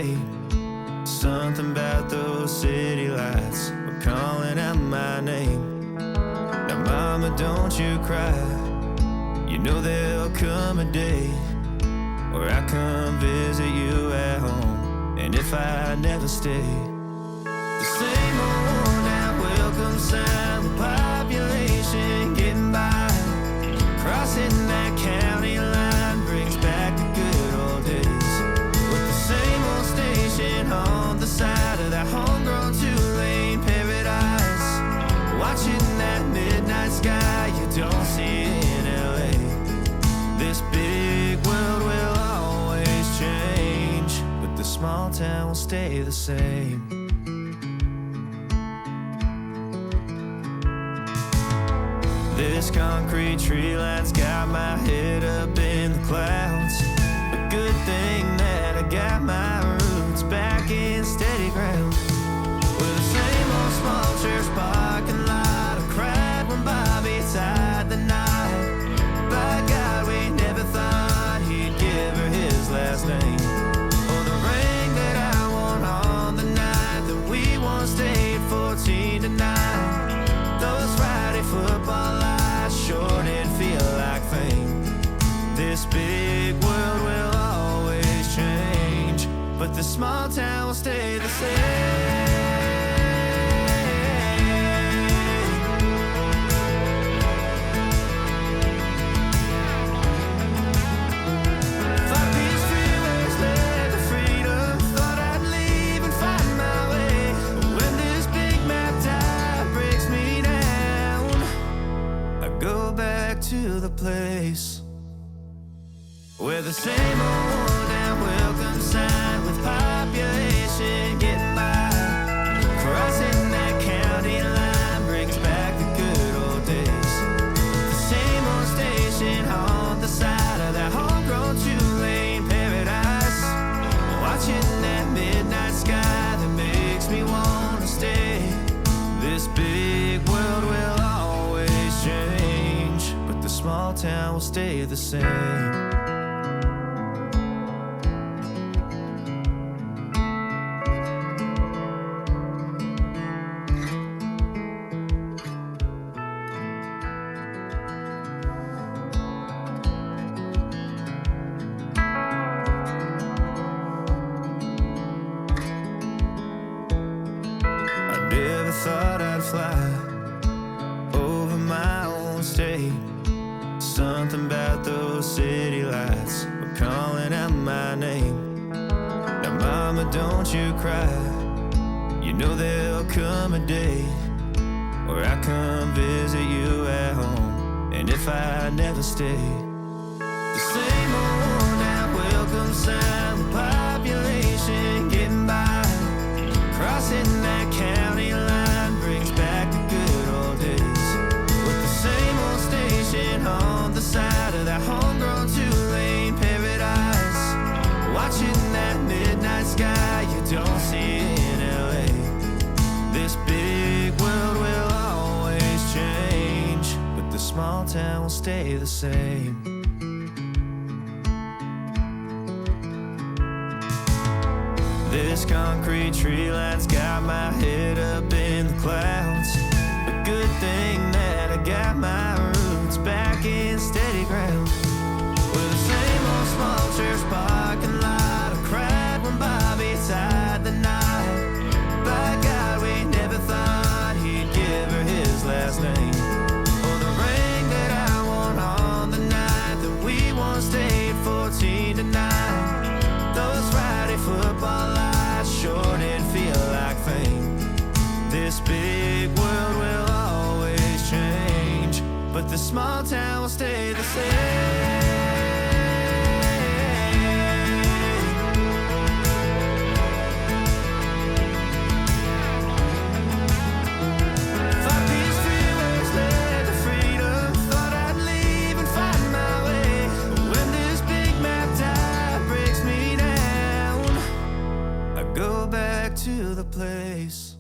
state. Something about those city lights were calling out my name. Now mama, don't you cry, you know there'll come a day where I come visit you at home. And if I never stay, the same old worn out welcome sign with population getting by, crossing that county line brings back the good old days, with the same old station on the side of that homegrown two-lane paradise, watching that midnight sky you don't see in LA. This big world will always change, but the small town will stay the same. This concrete tree line's got my head up in the clouds. A good thing that I got my roots back in steady ground. With the same old small church parking lot, I cried when Bobby tied the knot. By God, we never thought he'd give her his last name, or the ring that I wore on the night that we once stayed 14 to 9. Those Friday football lights sure did feel like fame. This big world will always change, but the small town will stay the same. To the place where the same old worn-out welcome sign with population getting by, crossing that county line brings back the good old days. The same old station on the side of that homegrown two-lane paradise, watching that midnight sky that makes me wanna stay. This big world will always change, the small town will stay the same. I never thought I'd fly over my own state. Something about those city lights were calling out my name. Now mama, don't you cry, you know there'll come a day where I come visit you at home. And if I never stay, the same old worn-out welcome sign with population getting by, crossing that county line brings back the good old days, with the same old station on the side of that homegrown two-lane paradise, watching that midnight sky you don't see in LA. This big world will always change, but the small town will stay the same. This concrete tree line's got my head up in the clouds. A good thing that I got my roots back in steady ground. With the same old small church parking lot, I cried when Bobby tied the knot. By God, we never thought he'd give her his last name, or the ring that I wore on the night that we once stayed 14 to 9. Those Friday football lights sure did feel like fame. This big world will always change, but the small town will stay the same. To the place